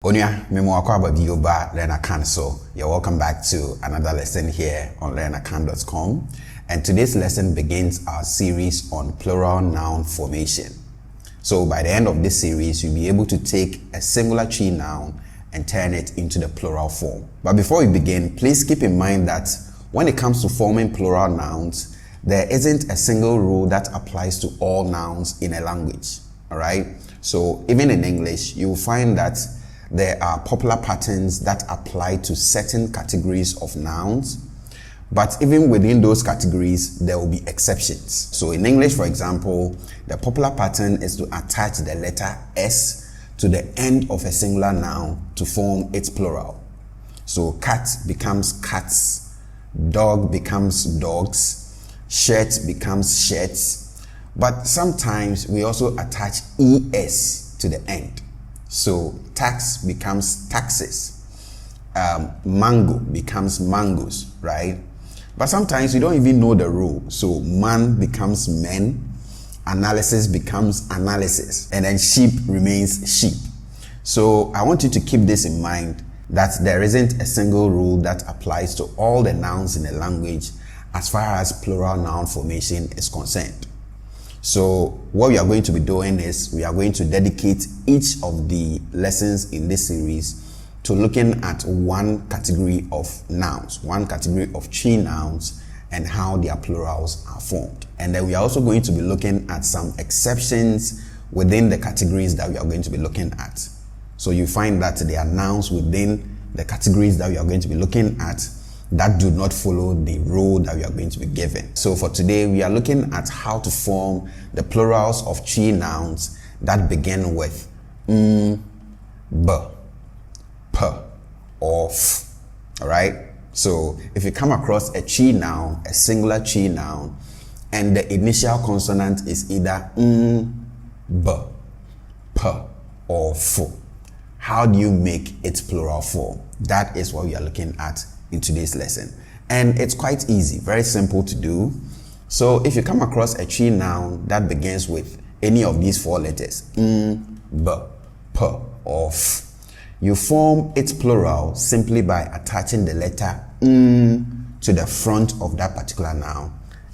Onya, memo akwaba bioba learn akan. So you're welcome back to another lesson here on learnakan.com. And today's lesson begins our series on plural noun formation. So by the end of this series, you'll be able to take a singular Twi noun and turn it into the plural form. But before we begin, please keep in mind that when it comes to forming plural nouns, there isn't a single rule that applies to all nouns in a language. All right. So even in English, you'll find that there are popular patterns that apply to certain categories of nouns, but even within those categories, there will be exceptions. So in English, for example, the popular pattern is to attach the letter S to the end of a singular noun to form its plural. So cat becomes cats, dog becomes dogs, shirt becomes shirts, but sometimes we also attach ES to the end. So tax becomes taxes, mango becomes mangoes, right? But sometimes you don't even know the rule. So man becomes men, analysis becomes analysis, and then sheep remains sheep. So I want you to keep this in mind, that there isn't a single rule that applies to all the nouns in a language as far as plural noun formation is concerned. So what we are going to be doing is we are going to dedicate each of the lessons in this series to looking at one category of nouns, one category of Twi nouns, and how their plurals are formed. And then we are also going to be looking at some exceptions within the categories that we are going to be looking at. So you find that there are nouns within the categories that we are going to be looking at that do not follow the rule that we are going to be given. So for today, we are looking at how to form the plurals of Twi nouns that begin with b, p, or f. All right. So if you come across a Twi noun, a singular Twi noun, and the initial consonant is either b, p, or f, how do you make its plural form? That is what we are looking at in today's lesson. And it's quite easy, very simple to do. So if you come across a Twi noun that begins with any of these four letters, b, p, or f, you form its plural simply by attaching the letter to the front of that particular noun,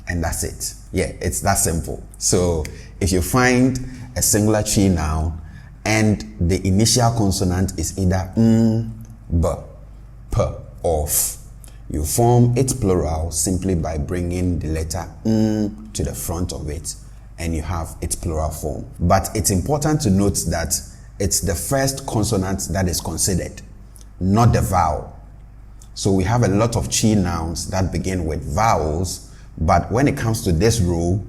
and that's it. Yeah, it's that simple. So if you find a singular Twi noun and the initial consonant is either b, p, or f, you form its plural simply by bringing the letter to the front of it, and you have its plural form. But it's important to note that it's the first consonant that is considered, not the vowel. So we have a lot of Twi nouns that begin with vowels, but when it comes to this rule,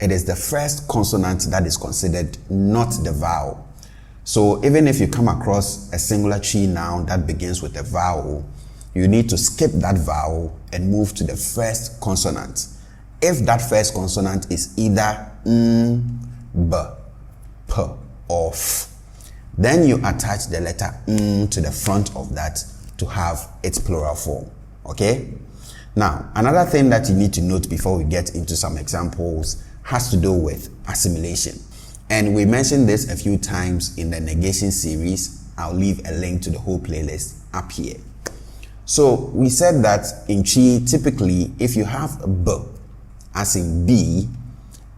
it is the first consonant that is considered, not the vowel. So even if you come across a singular Twi noun that begins with a vowel, you need to skip that vowel and move to the first consonant. If that first consonant is either b, p, or f, then you attach the letter to the front of that to have its plural form. Okay? Now, another thing that you need to note before we get into some examples has to do with assimilation. And we mentioned this a few times in the negation series. I'll leave a link to the whole playlist up here. So we said that in Twi, typically, if you have a b, as in B,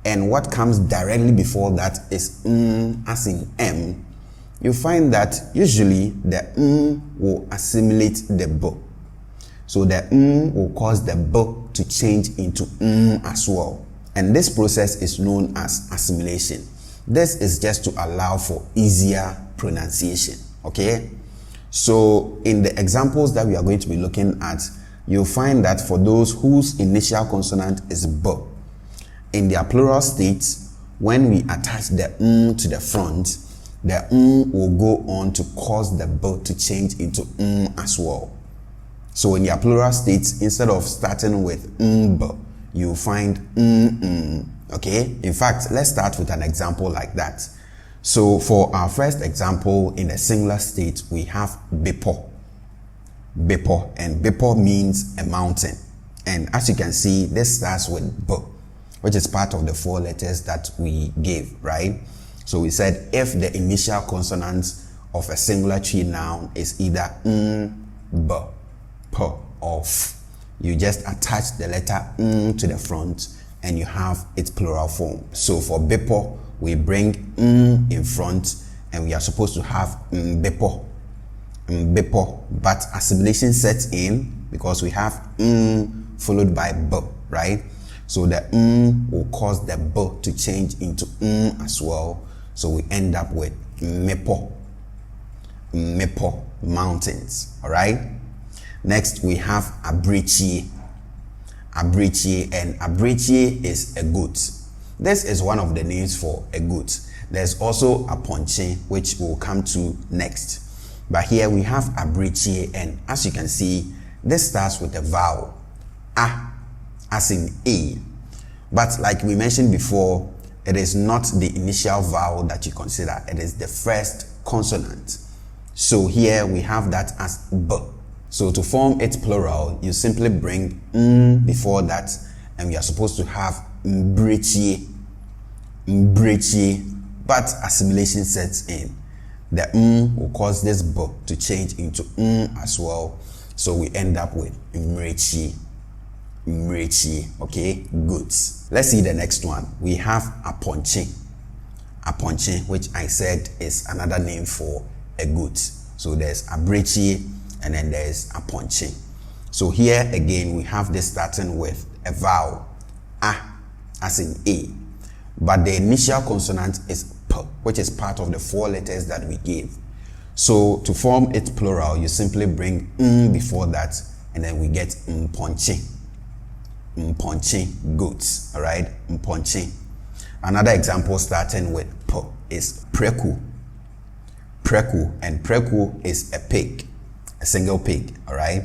and what comes directly before that is as in M, you find that usually the will assimilate the b. So the will cause the b to change into as well. And this process is known as assimilation. This is just to allow for easier pronunciation. Okay? So in the examples that we are going to be looking at, you'll find that for those whose initial consonant is b, in their plural states, when we attach the to the front, the will go on to cause the b to change into as well. So in their plural states, instead of starting with b, you'll find okay? In fact, let's start with an example like that. So for our first example, in a singular state, we have Bepo. Bepo, and Bepo means a mountain. And as you can see, this starts with B, which is part of the four letters that we gave, right? So we said if the initial consonant of a singular Twi noun is either b, p, or f. You just attach the letter to the front and you have its plural form. So for bepo, we bring in front and we are supposed to have bepo, bepo, but assimilation sets in because we have followed by b, right? So the will cause the b to change into as well. So we end up with mepo, mepo, mountains, all right? Next we have abrichie, abrichie, and abrichie is a goat. This is one of the names for a goat. There's also a ponche, which we'll come to next. But here we have abrichie, and as you can see, this starts with a vowel, a, as in a. But like we mentioned before, it is not the initial vowel that you consider, it is the first consonant. So here we have that as b. So to form its plural, you simply bring before that, and we are supposed to have mbrichie, mbrichie, but assimilation sets in. The will cause this b to change into as well. So we end up with mbrichie, mbrichie, okay, good. Let's see the next one. We have aponche, aponche, which I said is another name for a goat. So there's abrichie, and then there's a ponche. So here again we have this starting with a vowel, a, as in a, but the initial consonant is p, which is part of the 4 letters that we gave. So to form its plural, you simply bring before that, and then we get mponche, mponche, goats, all right, mponche. Another example starting with p is preku, preku, and preku is a pig, a single pig, all right?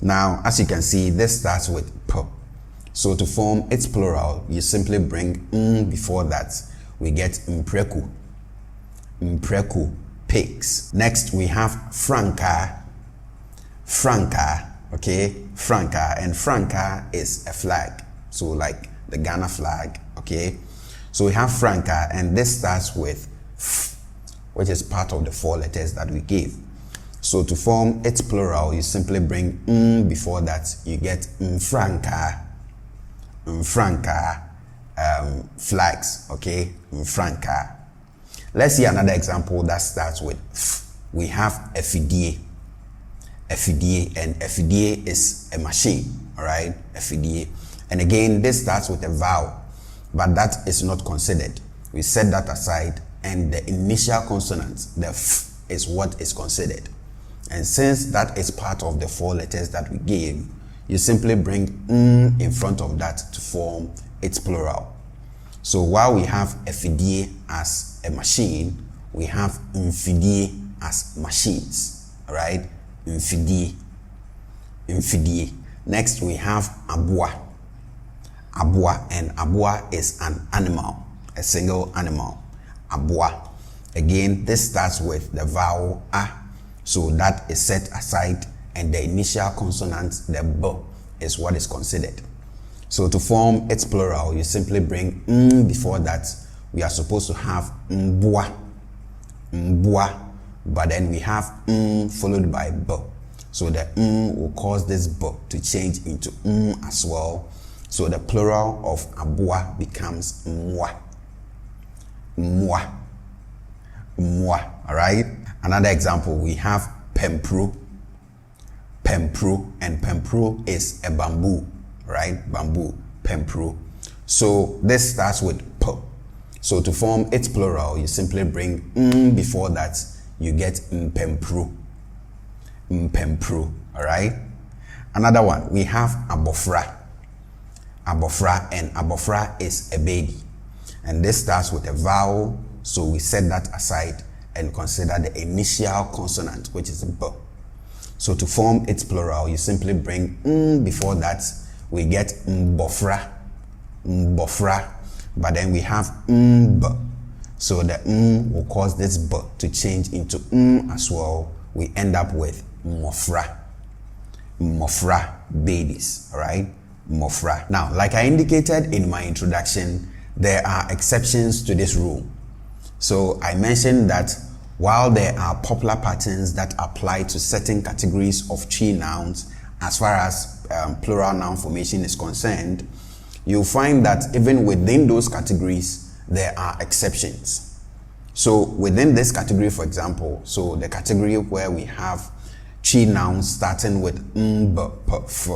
Now, as you can see, this starts with p. So to form its plural, you simply bring before that. We get mpreku, mpreku, pigs. Next, we have franca, franca, okay? Franca, and franca is a flag. So like the Ghana flag, okay? So we have franca, and this starts with f, which is part of the 4 letters that we gave. So to form its plural, you simply bring before that. You get mfranca, mfranca, flags, okay, mfranca. Let's see another example that starts with f. We have efidie, efidie, and efidie is a machine, all right, efidie. And again, this starts with a vowel, but that is not considered. We set that aside, and the initial consonant, the f, is what is considered. And since that is part of the 4 letters that we gave, you simply bring in front of that to form its plural. So while we have efidie as a machine, we have mfidie as machines, all right? Mfidie, mfidie. Next we have aboa, aboa, and aboa is an animal, a single animal, aboa. Again, this starts with the vowel a. So that is set aside, and the initial consonant, the b, is what is considered. So to form its plural, you simply bring before that. We are supposed to have mboa, mboa, but then we have followed by b. So the will cause this b to change into as well. So the plural of aboa becomes mwa, mwa, mwa, all right? Another example, we have pempro, pempro, and pempro is a bamboo, right? Bamboo, pempro. So this starts with p. So to form its plural, you simply bring before that. You get mpempro, mpempro, all right? Another one, we have abofra, abofra, and abofra is a baby. And this starts with a vowel, so we set that aside and consider the initial consonant, which is b. So to form its plural, you simply bring before that. We get mbofra, mbofra, but then we have b. So the will cause this b to change into as well. We end up with mofra, mofra, babies, all right? Mofra. Now, like I indicated in my introduction, there are exceptions to this rule. So I mentioned that While there are popular patterns that apply to certain categories of Twi nouns as far as plural noun formation is concerned, you'll find that even within those categories, there are exceptions. So within this category, for example, so the category where we have Twi nouns starting with b, p, f,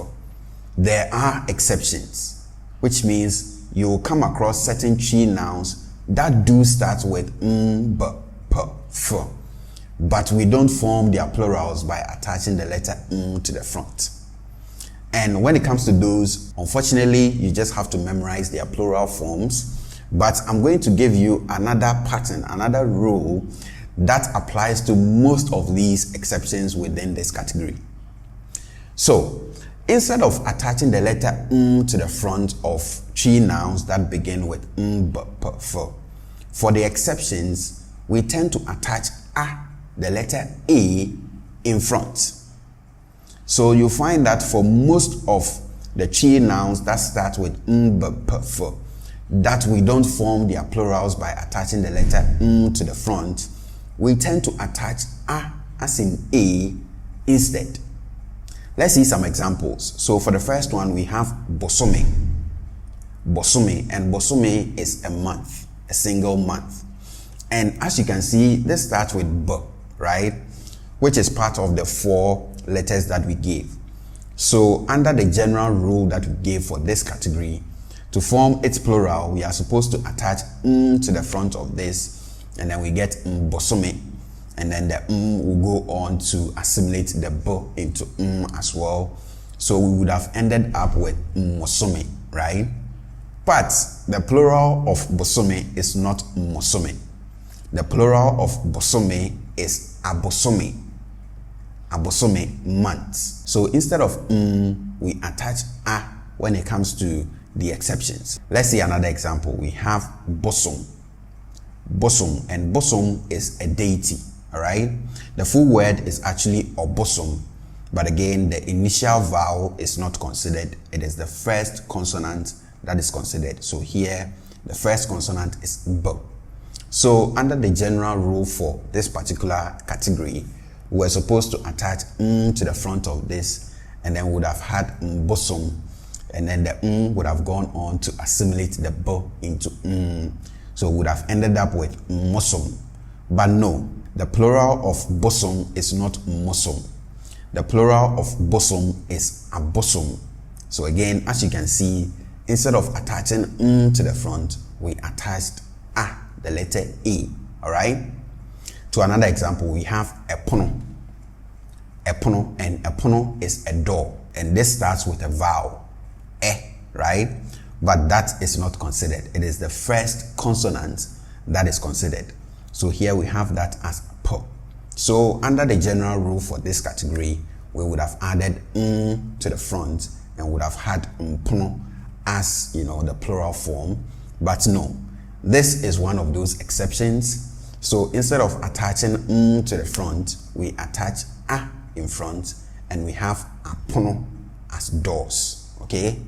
there are exceptions, which means you'll come across certain Twi nouns that do start with b, p, f, but we don't form their plurals by attaching the letter to the front. And when it comes to those, unfortunately, you just have to memorize their plural forms. But I'm going to give you another pattern, another rule that applies to most of these exceptions within this category. So, instead of attaching the letter to the front of Twi nouns that begin with b, p, f, for the exceptions, we tend to attach the letter a, in front. So you find that for most of the Twi nouns that start with b, p, f, that we don't form their plurals by attaching the letter to the front, we tend to attach as in a instead. Let's see some examples. So for the first one, we have bosome. Bosome, and bosome is a month, a single month. And as you can see, this starts with b, right? Which is part of the 4 letters that we gave. So under the general rule that we gave for this category, to form its plural, we are supposed to attach to the front of this, and then we get bosome, and then the will go on to assimilate the b into as well. So we would have ended up with mosome, right? But the plural of bosome is not mosome. The plural of bosome is abosome. Abosome, months. So instead of we attach a when it comes to the exceptions. Let's see another example. We have bosom. Bosom, and bosom is a deity, all right? The full word is actually obosom, but again, the initial vowel is not considered. It is the first consonant that is considered. So here, the first consonant is b. So under the general rule for this particular category, we're supposed to attach to the front of this, and then would have had bosom, and then the would have gone on to assimilate the b into so would have ended up with mosom. But no, the plural of bosom is not mosom. The plural of bosom is abosom. So again, as you can see, instead of attaching to the front, we attached the letter a. All right. To another example, we have epono. Epono, and epono is a door, and this starts with a vowel, right? But that is not considered. It is the first consonant that is considered. So here we have that as p. So under the general rule for this category, we would have added to the front and would have had mpono as, the plural form. But no, this is one of those exceptions. So instead of attaching to the front, we attach a in front, and we have apono as doors. Okay,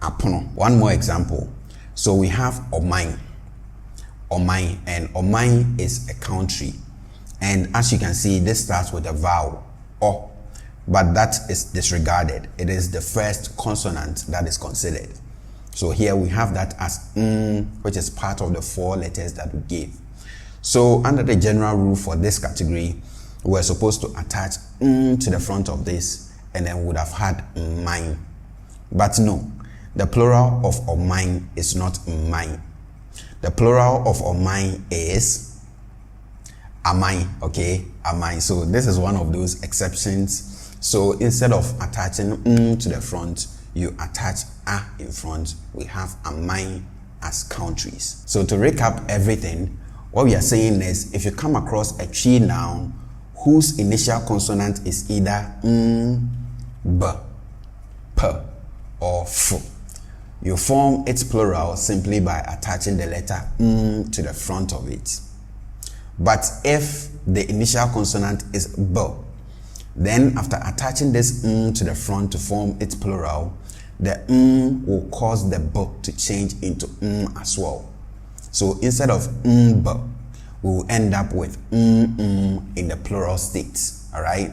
apono. One more example. So we have oman. Oman, and oman is a country, and as you can see, this starts with a vowel o, but that is disregarded. It is the first consonant that is considered. So here we have that as which is part of the 4 letters that we gave. So under the general rule for this category, we're supposed to attach to the front of this, and then would have had mine. But no, the plural of omine is not mine. The plural of omine is amine. Okay, amine. So this is one of those exceptions. So instead of attaching to the front, you attach a in front. We have amine as countries. So to recap everything, what we are saying is, if you come across a Twi noun whose initial consonant is either b, p, or f, you form its plural simply by attaching the letter to the front of it. But if the initial consonant is b, then after attaching this to the front to form its plural, the will cause the b to change into as well. So instead of b, we will end up with in the plural state. All right.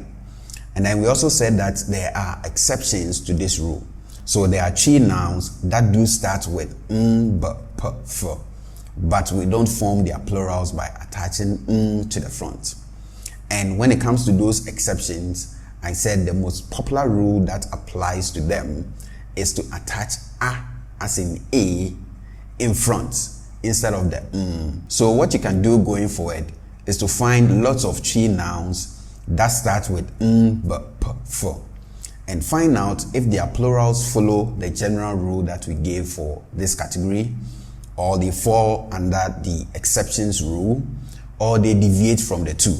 And then we also said that there are exceptions to this rule. So there are Twi nouns that do start with b, p, f, but we don't form their plurals by attaching to the front. And when it comes to those exceptions, I said the most popular rule that applies to them is to attach a, as in a, in front instead of the So what you can do going forward is to find lots of Twi nouns that start with b, p, f, and find out if their plurals follow the general rule that we gave for this category, or they fall under the exceptions rule, or they deviate from the two.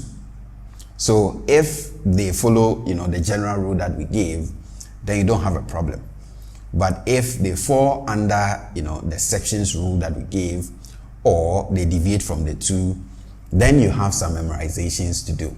So if they follow, the general rule that we gave, then you don't have a problem. But if they fall under, the exceptions rule that we gave, or they deviate from the two, then you have some memorizations to do.